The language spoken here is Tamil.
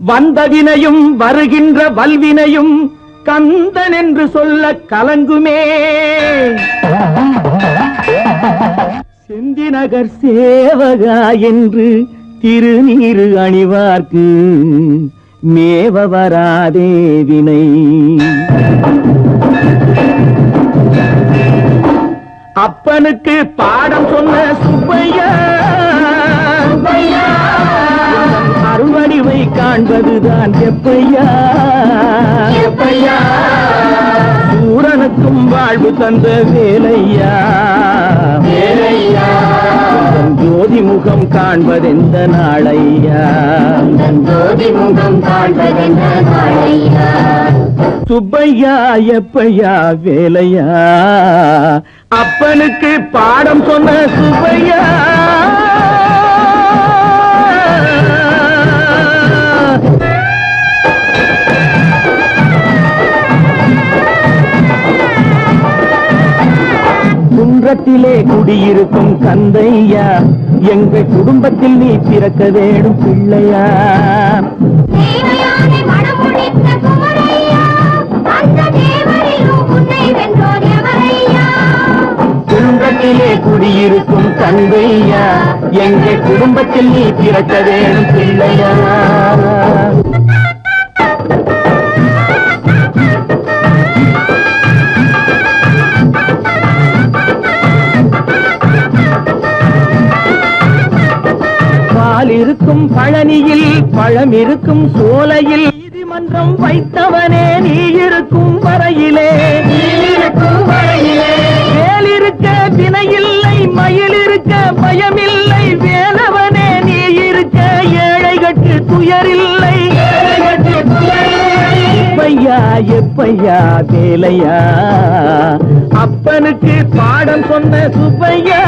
வந்தவினையும் வருகின்ற வல்வினையும் கந்தன் என்று சொல்ல கலங்குமே. செந்திநகர் சேவகா என்று திருநீரு அணிவார்க்கு மேவ வராதே வினை. அப்பனுக்கு பாடம் சொன்ன சுப்பையா அருள்வடிவை காண்பதுதான் எப்பையா. சூரனுக்கும் வாழ்வு தந்த வேலையா. ஜோதி முகம் காண்பதெந்த நாளையா. சுப்பையா எப்பையா வேலையா. அப்பனுக்கு பாடம் சொன்ன சுப்பையா. குன்றத்திலே குடியிருக்கும் கந்தையா, எங்கள் குடும்பத்தில் நீ பிறக்க வேணும் பிள்ளையா. குன்றத்திலே குடியிருக்கும் கந்தையா, எங்கள் குடும்பத்தில் நீ பிறக்க வேணும் பிள்ளையா. பால் இருக்கும் பழனியில் பழம் இருக்கும் சோலையில் நீதிமன்றம் வைத்தவனே நீ இருக்கும் வரையிலே. வேல் இருக்க வினையில்லை மயில் இருக்க பயமில்லை. வேலவனே நீ இருக்க ஏழைகட்டு துயரில்லை. எப்பையா எப்பையா வேலையா. அப்பனுக்கு பாடம் சொன்ன சுப்பையா.